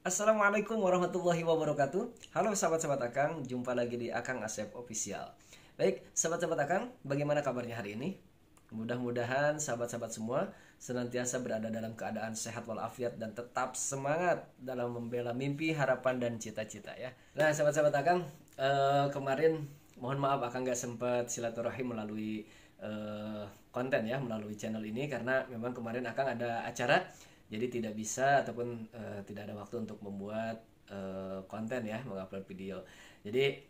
Assalamualaikum warahmatullahi wabarakatuh. Halo sahabat-sahabat Akang, jumpa lagi di Akang Asep Official. Baik, sahabat-sahabat Akang, bagaimana kabarnya hari ini? Mudah-mudahan sahabat-sahabat semua senantiasa berada dalam keadaan sehat walafiat dan tetap semangat dalam membela mimpi, harapan, dan cita-cita ya. Nah, sahabat-sahabat Akang, kemarin mohon maaf Akang nggak sempat silaturahim melalui konten ya, melalui channel ini karena memang kemarin Akang ada acara, jadi tidak bisa ataupun tidak ada waktu untuk membuat konten ya, mengupload video. Jadi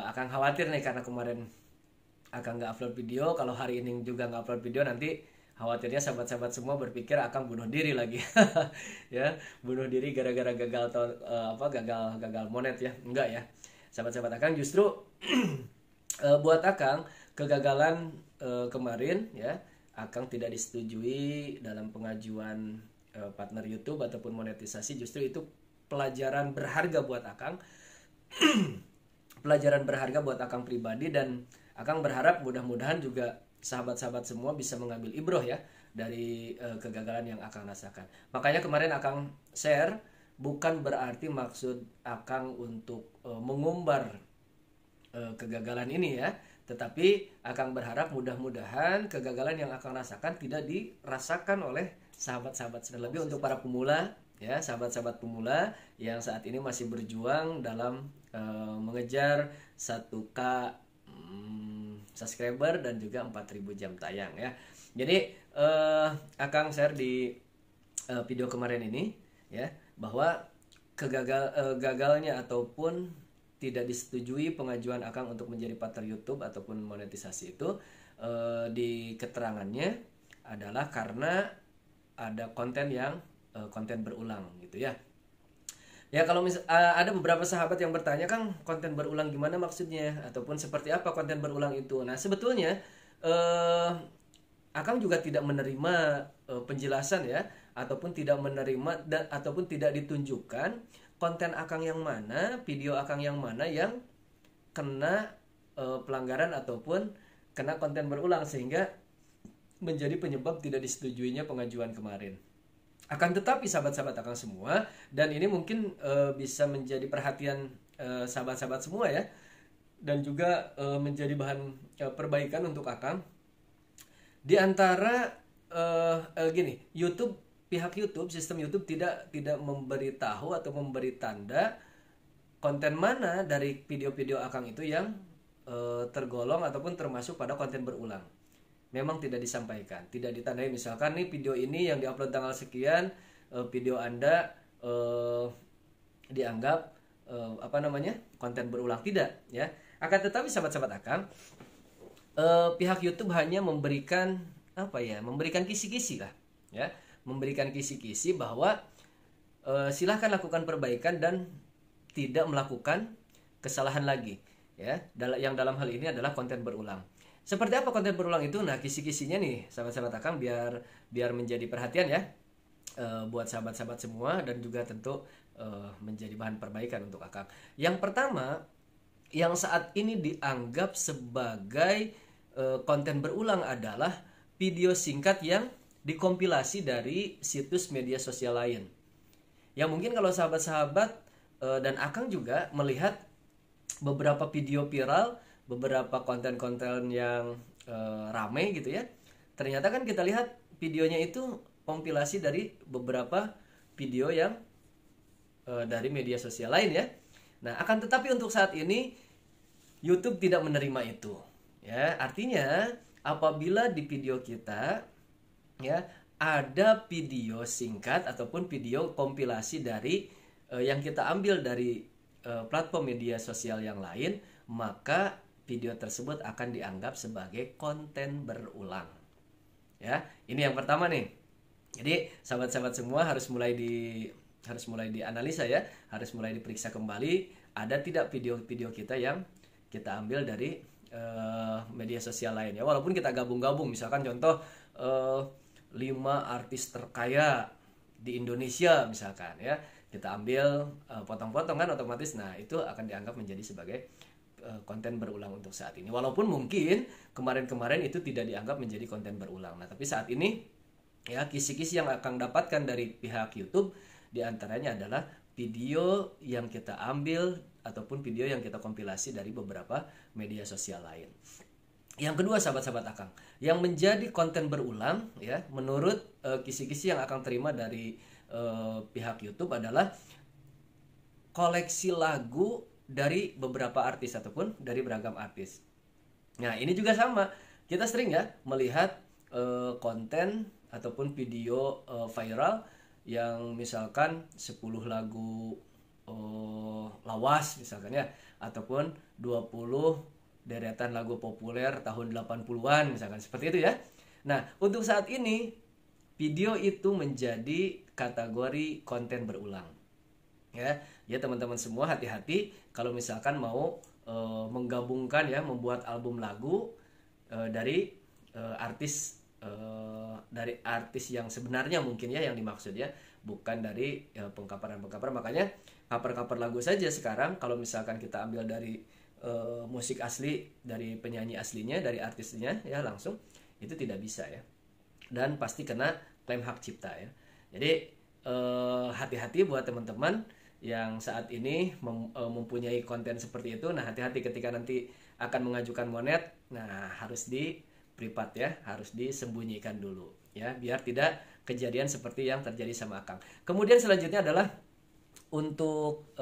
Akang khawatir nih karena kemarin Akang nggak upload video, kalau hari ini juga nggak upload video nanti khawatirnya sahabat-sahabat semua berpikir Akang bunuh diri lagi. Ya, bunuh diri gara-gara gagal gagal monet ya. Enggak ya. Sahabat-sahabat Akang justru buat Akang kegagalan kemarin ya, Akang tidak disetujui dalam pengajuan partner YouTube ataupun monetisasi, justru itu pelajaran berharga buat Akang. Pelajaran berharga buat Akang pribadi, dan Akang berharap mudah-mudahan juga sahabat-sahabat semua bisa mengambil ibroh ya dari kegagalan yang Akang rasakan. Makanya kemarin Akang share, bukan berarti maksud Akang untuk mengumbar kegagalan ini ya, tetapi Akang berharap mudah-mudahan kegagalan yang Akang rasakan tidak dirasakan oleh sahabat-sahabat, terlebih untuk para pemula ya, sahabat-sahabat pemula yang saat ini masih berjuang dalam mengejar 1K subscriber dan juga 4.000 jam tayang ya. Jadi Akang share di video kemarin ini ya, bahwa gagalnya ataupun tidak disetujui pengajuan Akang untuk menjadi partner YouTube ataupun monetisasi itu di keterangannya adalah karena ada konten yang konten berulang gitu ya. Ya, kalau ada beberapa sahabat yang bertanya, Kang, konten berulang gimana maksudnya ataupun seperti apa konten berulang itu. Nah, sebetulnya Akang juga tidak menerima penjelasan ya, ataupun tidak menerima ataupun tidak ditunjukkan konten Akang yang mana, video Akang yang mana yang kena pelanggaran ataupun kena konten berulang sehingga menjadi penyebab tidak disetujuinya pengajuan kemarin. Akan tetapi sahabat-sahabat Akang semua, dan ini mungkin bisa menjadi perhatian sahabat-sahabat semua ya, dan juga menjadi bahan perbaikan untuk Akang. Di antara gini, pihak YouTube, sistem YouTube tidak memberitahu atau memberi tanda konten mana dari video-video Akang itu yang tergolong ataupun termasuk pada konten berulang. Memang tidak disampaikan, tidak ditandai, misalkan nih video ini yang diupload tanggal sekian, video Anda dianggap konten berulang, tidak ya. Akan tetapi sahabat-sahabat Akang, pihak YouTube hanya memberikan memberikan kisi-kisi lah ya, memberikan kisi-kisi bahwa silahkan lakukan perbaikan dan tidak melakukan kesalahan lagi ya, yang dalam hal ini adalah konten berulang. Seperti apa konten berulang itu? Nah, kisi-kisinya nih sahabat-sahabat Akang biar menjadi perhatian ya buat sahabat-sahabat semua, dan juga tentu menjadi bahan perbaikan untuk Akang. Yang pertama, yang saat ini dianggap sebagai konten berulang adalah video singkat yang dikompilasi dari situs media sosial lain. Yang mungkin kalau sahabat-sahabat dan Akang juga melihat beberapa video viral, beberapa konten-konten yang rame gitu ya, ternyata kan kita lihat videonya itu kompilasi dari beberapa video yang dari media sosial lain ya. Nah, akan tetapi untuk saat ini YouTube tidak menerima itu ya. Artinya apabila di video kita ya ada video singkat ataupun video kompilasi dari yang kita ambil dari platform media sosial yang lain, maka video tersebut akan dianggap sebagai konten berulang. Ya, ini yang pertama nih. Jadi sahabat-sahabat semua harus mulai dianalisa ya, harus mulai diperiksa kembali ada tidak video-video kita yang kita ambil dari media sosial lain ya. Walaupun kita gabung-gabung, misalkan contoh 5 artis terkaya di Indonesia misalkan ya, kita ambil potong-potong kan otomatis, nah itu akan dianggap menjadi sebagai konten berulang untuk saat ini. Walaupun mungkin kemarin-kemarin itu tidak dianggap menjadi konten berulang. Nah, tapi saat ini ya kisi-kisi yang akan dapatkan dari pihak YouTube Di antaranya adalah video yang kita ambil ataupun video yang kita kompilasi dari beberapa media sosial lain. Yang kedua, sahabat-sahabat Akang, yang menjadi konten berulang ya menurut kisi-kisi yang Akang terima dari pihak YouTube adalah koleksi lagu dari beberapa artis ataupun dari beragam artis. Nah, ini juga sama. Kita sering ya melihat konten ataupun video viral yang misalkan 10 lagu lawas misalkan ya, ataupun 20 deretan lagu populer tahun 80-an misalkan, seperti itu ya. Nah, untuk saat ini video itu menjadi kategori konten berulang. Ya teman-teman semua, hati-hati kalau misalkan mau menggabungkan ya, membuat album lagu dari artis yang sebenarnya mungkin ya yang dimaksud ya, bukan dari pengkaparan-pengkaparan. Makanya cover-cover lagu saja sekarang kalau misalkan kita ambil dari musik asli, dari penyanyi aslinya, dari artisnya ya langsung, itu tidak bisa ya, dan pasti kena klaim hak cipta ya. Jadi hati-hati buat teman-teman yang saat ini mempunyai konten seperti itu. Nah, hati-hati ketika nanti akan mengajukan monet. Nah, harus di privat ya, harus disembunyikan dulu ya, biar tidak kejadian seperti yang terjadi sama Akang. Kemudian selanjutnya adalah untuk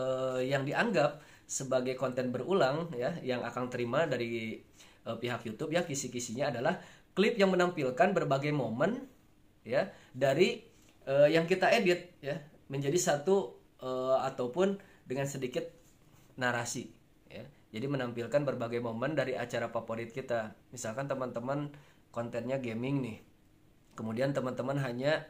yang dianggap sebagai konten berulang ya, yang Akang terima dari pihak YouTube ya, kisi-kisinya adalah klip yang menampilkan berbagai momen ya dari yang kita edit ya menjadi satu ataupun dengan sedikit narasi ya. Jadi menampilkan berbagai momen dari acara favorit kita. Misalkan teman-teman kontennya gaming nih, kemudian teman-teman hanya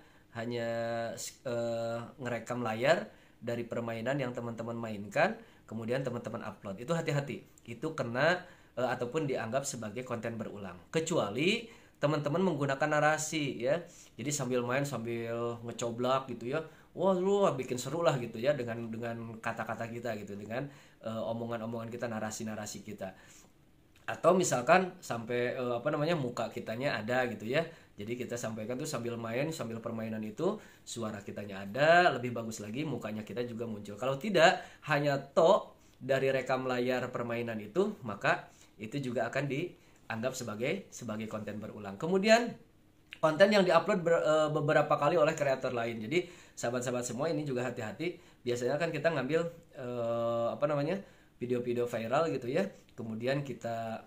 ngerekam layar dari permainan yang teman-teman mainkan, kemudian teman-teman upload. Itu hati-hati, itu kena ataupun dianggap sebagai konten berulang, kecuali teman-teman menggunakan narasi ya. Jadi sambil main sambil ngecoblak gitu ya, wah lu bikin seru lah gitu ya, dengan kata-kata kita gitu, dengan omongan-omongan kita, narasi-narasi kita. Atau misalkan sampai muka kitanya ada gitu ya, jadi kita sampaikan tuh sambil main, sambil permainan itu suara kitanya ada, lebih bagus lagi mukanya kita juga muncul. Kalau tidak, hanya dari rekam layar permainan itu, maka itu juga akan dianggap sebagai konten berulang. Kemudian konten yang diupload beberapa kali oleh kreator lain. Jadi sahabat-sahabat semua ini juga hati-hati. Biasanya kan kita ngambil video-video viral gitu ya, kemudian kita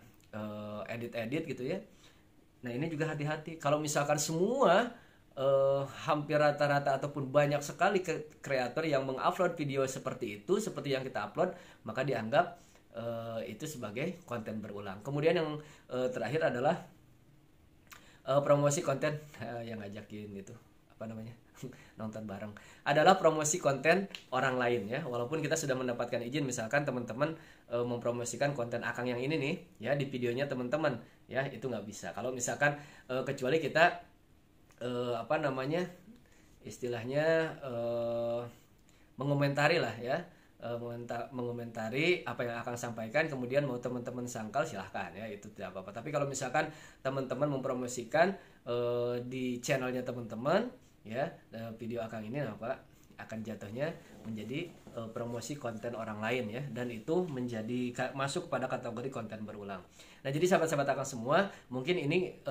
edit-edit gitu ya. Nah, ini juga hati-hati. Kalau misalkan semua hampir rata-rata ataupun banyak sekali kreator yang mengupload video seperti itu, seperti yang kita upload, maka dianggap itu sebagai konten berulang. Kemudian yang terakhir adalah promosi konten yang ngajakin itu nonton bareng, adalah promosi konten orang lain ya. Walaupun kita sudah mendapatkan izin, misalkan teman-teman mempromosikan konten Akang yang ini nih ya di videonya teman-teman ya, itu nggak bisa. Kalau misalkan kecuali kita istilahnya mengomentari lah ya, mengomentari apa yang akan sampaikan, kemudian mau teman-teman sangkal silahkan ya, itu tidak apa-apa. Tapi kalau misalkan teman-teman mempromosikan di channelnya teman-teman ya, video Akang ini akan jatuhnya menjadi promosi konten orang lain ya, dan itu masuk pada kategori konten berulang. Nah, jadi sahabat-sahabat Akang semua, mungkin ini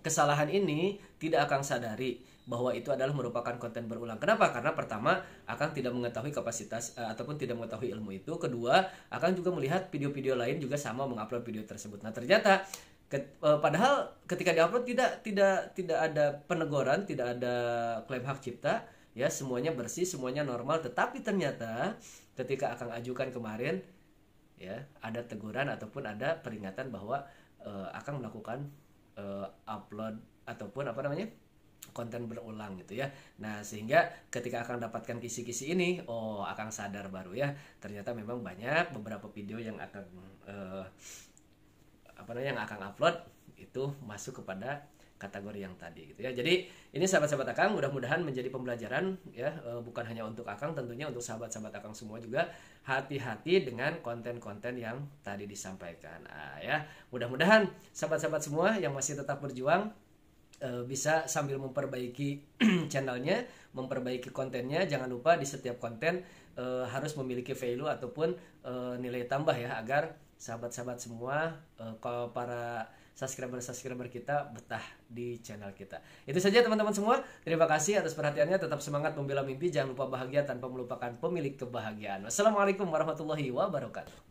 kesalahan ini tidak Akang sadari bahwa itu adalah merupakan konten berulang. Kenapa? Karena pertama, Akang tidak mengetahui kapasitas ataupun tidak mengetahui ilmu itu. Kedua, Akang juga melihat video-video lain juga sama mengupload video tersebut. Nah, ternyata padahal ketika diupload tidak ada peneguran, tidak ada klaim hak cipta ya, semuanya bersih, semuanya normal. Tetapi ternyata ketika Akang ajukan kemarin ya, ada teguran ataupun ada peringatan bahwa Akang melakukan upload ataupun konten berulang gitu ya. Nah, sehingga ketika Akang dapatkan kisi-kisi ini, Akang sadar baru ya, ternyata memang banyak beberapa video yang Akang Akang upload itu masuk kepada kategori yang tadi gitu ya. Jadi ini sahabat-sahabat Akang, mudah-mudahan menjadi pembelajaran ya, bukan hanya untuk Akang, tentunya untuk sahabat-sahabat Akang semua juga. Hati-hati dengan konten-konten yang tadi disampaikan ya. Mudah-mudahan sahabat-sahabat semua yang masih tetap berjuang bisa sambil memperbaiki channelnya, memperbaiki kontennya. Jangan lupa di setiap konten harus memiliki value ataupun nilai tambah ya, agar sahabat-sahabat semua, kalau para subscriber kita betah di channel kita. Itu saja teman-teman semua. Terima kasih atas perhatiannya. Tetap semangat membela mimpi. Jangan lupa bahagia tanpa melupakan pemilik kebahagiaan. Wassalamualaikum warahmatullahi wabarakatuh.